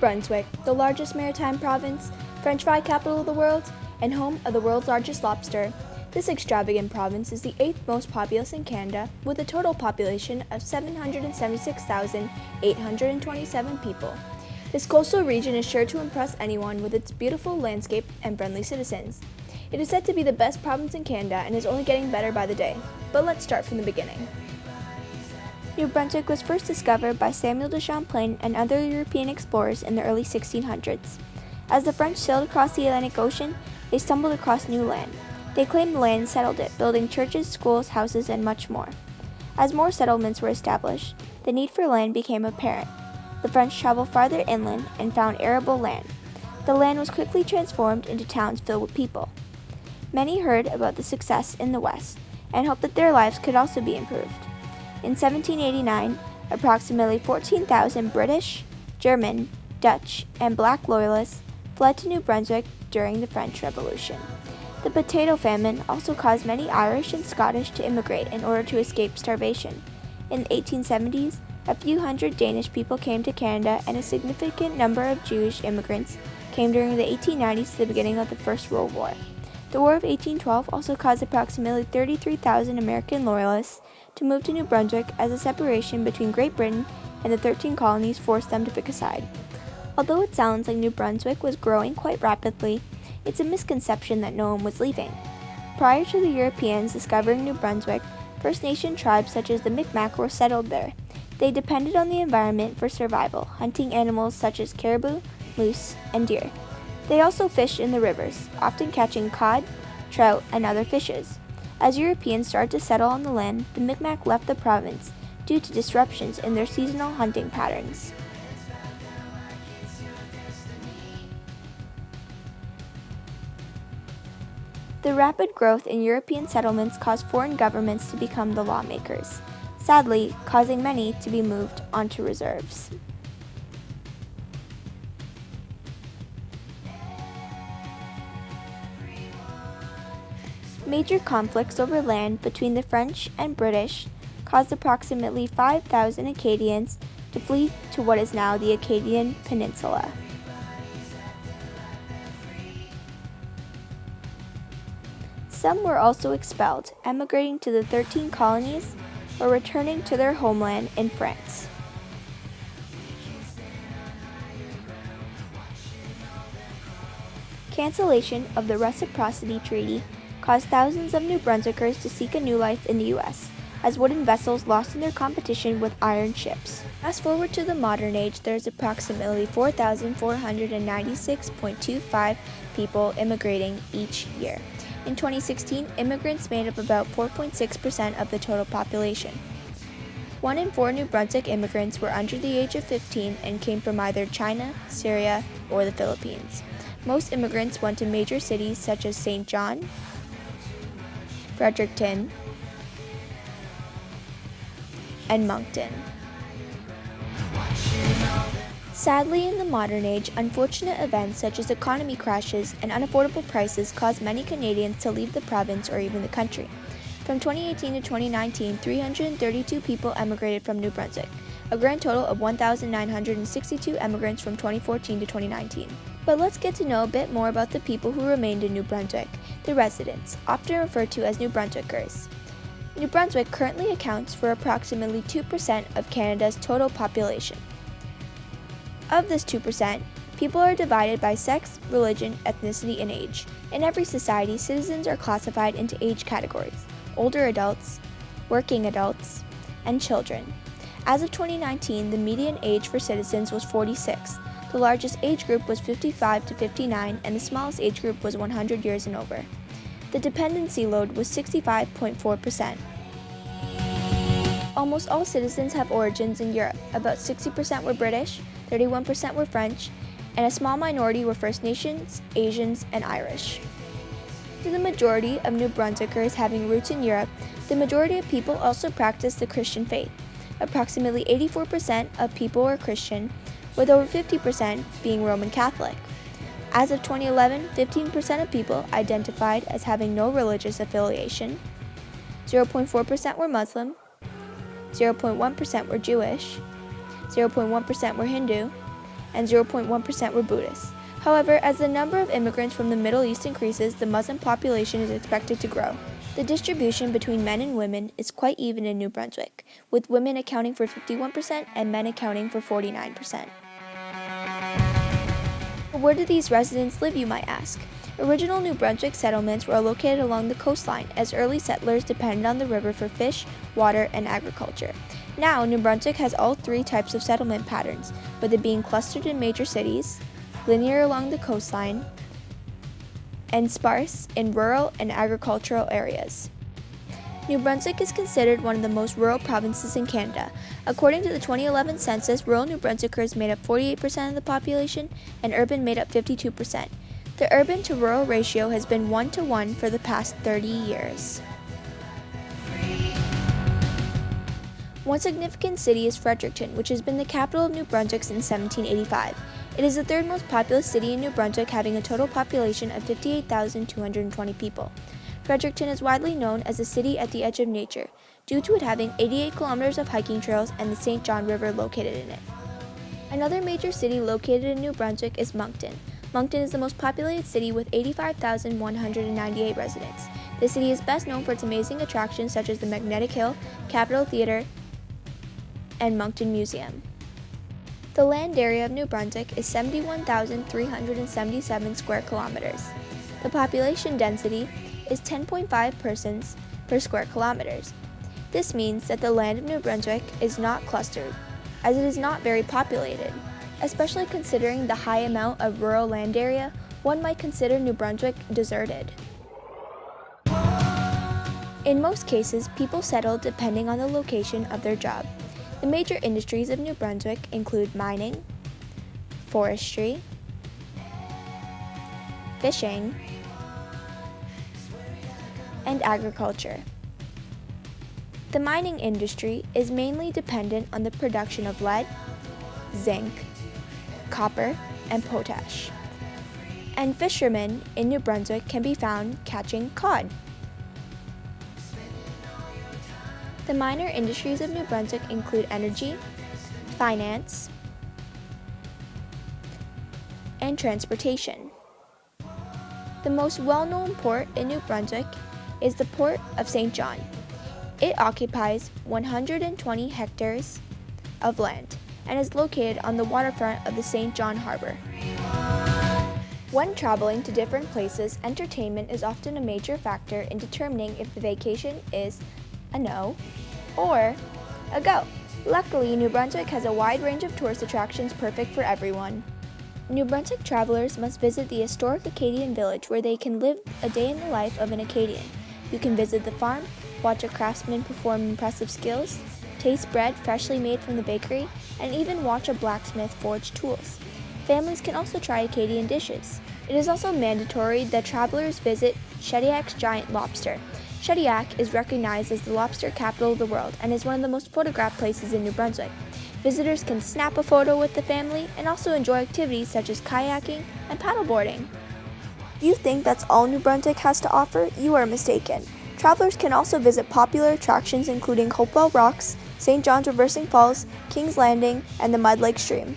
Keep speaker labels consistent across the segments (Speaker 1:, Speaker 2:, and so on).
Speaker 1: Brunswick, the largest maritime province, French fry capital of the world, and home of the world's largest lobster. This extravagant province is the 8th most populous in Canada, with a total population of 776,827 people. This coastal region is sure to impress anyone with its beautiful landscape and friendly citizens. It is said to be the best province in Canada and is only getting better by the day. But let's start from the beginning. New Brunswick was first discovered by Samuel de Champlain and other European explorers in the early 1600s. As the French sailed across the Atlantic Ocean, they stumbled across new land. They claimed the land and settled it, building churches, schools, houses, and much more. As more settlements were established, the need for land became apparent. The French traveled farther inland and found arable land. The land was quickly transformed into towns filled with people. Many heard about the success in the West and hoped that their lives could also be improved. In 1789, approximately 14,000 British, German, Dutch, and Black loyalists fled to New Brunswick during the French Revolution. The potato famine also caused many Irish and Scottish to immigrate in order to escape starvation. In the 1870s, a few hundred Danish people came to Canada, and a significant number of Jewish immigrants came during the 1890s to the beginning of the First World War. The War of 1812 also caused approximately 33,000 American loyalists to move to New Brunswick, as the separation between Great Britain and the 13 colonies forced them to pick a side. Although it sounds like New Brunswick was growing quite rapidly, it's a misconception that no one was leaving. Prior to the Europeans discovering New Brunswick, First Nation tribes such as the Mi'kmaq were settled there. They depended on the environment for survival, hunting animals such as caribou, moose, and deer. They also fished in the rivers, often catching cod, trout, and other fishes. As Europeans started to settle on the land, the Mi'kmaq left the province due to disruptions in their seasonal hunting patterns. The rapid growth in European settlements caused foreign governments to become the lawmakers, sadly causing many to be moved onto reserves. Major conflicts over land between the French and British caused approximately 5,000 Acadians to flee to what is now the Acadian Peninsula. Some were also expelled, emigrating to the 13 colonies or returning to their homeland in France. Cancellation of the Reciprocity Treaty caused thousands of New Brunswickers to seek a new life in the U.S., as wooden vessels lost in their competition with iron ships. Fast forward to the modern age, there's approximately 4,496.25 people immigrating each year. In 2016, immigrants made up about 4.6% of the total population. 1 in 4 New Brunswick immigrants were under the age of 15 and came from either China, Syria, or the Philippines. Most immigrants went to major cities such as St. John, Fredericton, and Moncton. Sadly, in the modern age, unfortunate events such as economy crashes and unaffordable prices caused many Canadians to leave the province or even the country. From 2018 to 2019, 332 people emigrated from New Brunswick, a grand total of 1,962 emigrants from 2014 to 2019. But let's get to know a bit more about the people who remained in New Brunswick, the residents, often referred to as New Brunswickers. New Brunswick currently accounts for approximately 2% of Canada's total population. Of this 2%, people are divided by sex, religion, ethnicity, and age. In every society, citizens are classified into age categories: older adults, working adults, and children. As of 2019, the median age for citizens was 46. The largest age group was 55 to 59, and the smallest age group was 100 years and over. The dependency load was 65.4%. Almost all citizens have origins in Europe. About 60% were British, 31% were French, and a small minority were First Nations, Asians, and Irish. To the majority of New Brunswickers having roots in Europe, the majority of people also practice the Christian faith. Approximately 84% of people were Christian, with over 50% being Roman Catholic. As of 2011, 15% of people identified as having no religious affiliation, 0.4% were Muslim, 0.1% were Jewish, 0.1% were Hindu, and 0.1% were Buddhists. However, as the number of immigrants from the Middle East increases, the Muslim population is expected to grow. The distribution between men and women is quite even in New Brunswick, with women accounting for 51% and men accounting for 49%. Where do these residents live, you might ask? Original New Brunswick settlements were located along the coastline, as early settlers depended on the river for fish, water, and agriculture. Now, New Brunswick has all three types of settlement patterns, with it being clustered in major cities, linear along the coastline, and sparse in rural and agricultural areas. New Brunswick is considered one of the most rural provinces in Canada. According to the 2011 census, rural New Brunswickers made up 48% of the population, and urban made up 52%. The urban to rural ratio has been 1-to-1 for the past 30 years. One significant city is Fredericton, which has been the capital of New Brunswick since 1785. It is the third most populous city in New Brunswick, having a total population of 58,220 people. Fredericton is widely known as a city at the edge of nature, due to it having 88 kilometers of hiking trails and the St. John River located in it. Another major city located in New Brunswick is Moncton. Moncton is the most populated city with 85,198 residents. The city is best known for its amazing attractions such as the Magnetic Hill, Capitol Theatre, and Moncton Museum. The land area of New Brunswick is 71,377 square kilometers. The population density is 10.5 persons per square kilometers. This means that the land of New Brunswick is not clustered, as it is not very populated. Especially considering the high amount of rural land area, one might consider New Brunswick deserted. In most cases, people settle depending on the location of their job. The major industries of New Brunswick include mining, forestry, fishing, and agriculture. The mining industry is mainly dependent on the production of lead, zinc, copper, and potash. And fishermen in New Brunswick can be found catching cod. The minor industries of New Brunswick include energy, finance, and transportation. The most well-known port in New Brunswick is the Port of St. John. It occupies 120 hectares of land and is located on the waterfront of the St. John Harbor. When traveling to different places, entertainment is often a major factor in determining if the vacation is a no or a go. Luckily, New Brunswick has a wide range of tourist attractions perfect for everyone. New Brunswick travelers must visit the historic Acadian village, where they can live a day in the life of an Acadian. You can visit the farm, watch a craftsman perform impressive skills, taste bread freshly made from the bakery, and even watch a blacksmith forge tools. Families can also try Acadian dishes. It is also mandatory that travelers visit Shediac's giant lobster. Shediac is recognized as the lobster capital of the world and is one of the most photographed places in New Brunswick. Visitors can snap a photo with the family and also enjoy activities such as kayaking and paddleboarding. If you think that's all New Brunswick has to offer, you are mistaken. Travelers can also visit popular attractions including Hopewell Rocks, St. John's Reversing Falls, King's Landing, and the Mud Lake Stream.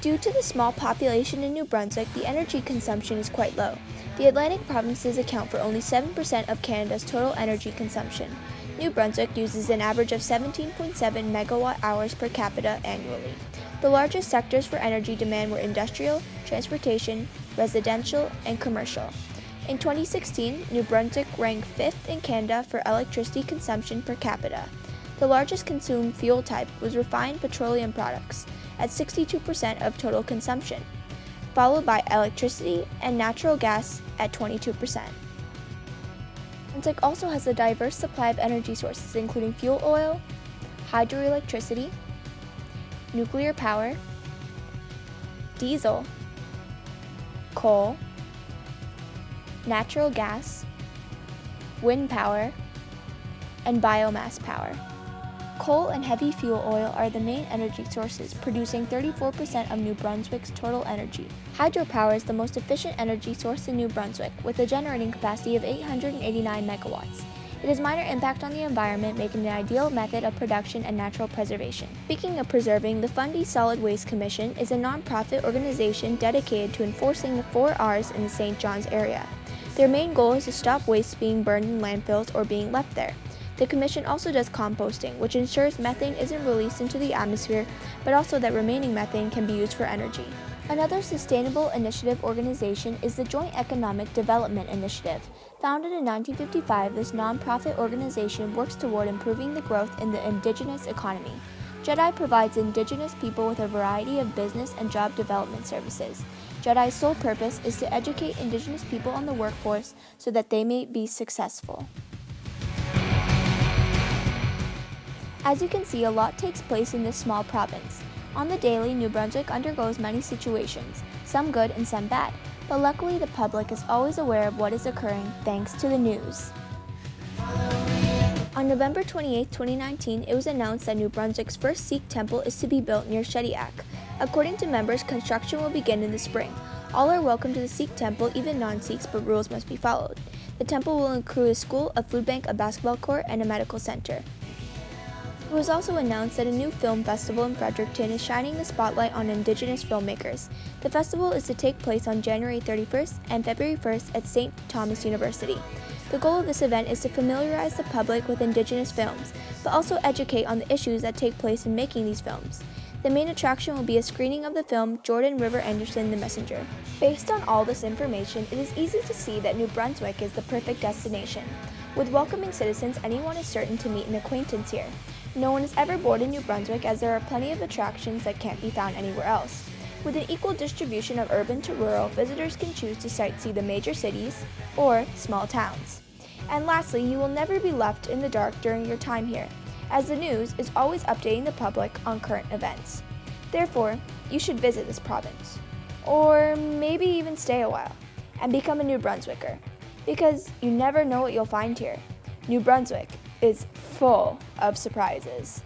Speaker 1: Due to the small population in New Brunswick, the energy consumption is quite low. The Atlantic provinces account for only 7% of Canada's total energy consumption. New Brunswick uses an average of 17.7 megawatt hours per capita annually. The largest sectors for energy demand were industrial, transportation, residential, and commercial. In 2016, New Brunswick ranked 5th in Canada for electricity consumption per capita. The largest consumed fuel type was refined petroleum products, at 62% of total consumption, followed by electricity and natural gas at 22%. Brunswick also has a diverse supply of energy sources, including fuel oil, hydroelectricity, nuclear power, diesel, coal, natural gas, wind power, and biomass power. Coal and heavy fuel oil are the main energy sources, producing 34% of New Brunswick's total energy. Hydropower is the most efficient energy source in New Brunswick, with a generating capacity of 889 megawatts. It has minor impact on the environment, making it an ideal method of production and natural preservation. Speaking of preserving, the Fundy Solid Waste Commission is a non-profit organization dedicated to enforcing the 4 R's in the St. John's area. Their main goal is to stop waste being burned in landfills or being left there. The Commission also does composting, which ensures methane isn't released into the atmosphere, but also that remaining methane can be used for energy. Another sustainable initiative organization is the Joint Economic Development Initiative. Founded in 1955, this nonprofit organization works toward improving the growth in the indigenous economy. JEDI provides indigenous people with a variety of business and job development services. JEDI's sole purpose is to educate indigenous people on the workforce so that they may be successful. As you can see, a lot takes place in this small province. On the daily, New Brunswick undergoes many situations, some good and some bad, but luckily the public is always aware of what is occurring thanks to the news. On November 28, 2019, it was announced that New Brunswick's first Sikh temple is to be built near Shediac. According to members, construction will begin in the spring. All are welcome to the Sikh temple, even non-Sikhs, but rules must be followed. The temple will include a school, a food bank, a basketball court, and a medical center. It was also announced that a new film festival in Fredericton is shining the spotlight on Indigenous filmmakers. The festival is to take place on January 31st and February 1st at St. Thomas University. The goal of this event is to familiarize the public with Indigenous films, but also educate on the issues that take place in making these films. The main attraction will be a screening of the film Jordan River Anderson, The Messenger. Based on all this information, it is easy to see that New Brunswick is the perfect destination. With welcoming citizens, anyone is certain to meet an acquaintance here. No one is ever bored in New Brunswick, as there are plenty of attractions that can't be found anywhere else. With an equal distribution of urban to rural, visitors can choose to sightsee the major cities or small towns. And lastly, you will never be left in the dark during your time here, as the news is always updating the public on current events. Therefore, you should visit this province, or maybe even stay a while, and become a New Brunswicker, because you never know what you'll find here. New Brunswick is full of surprises.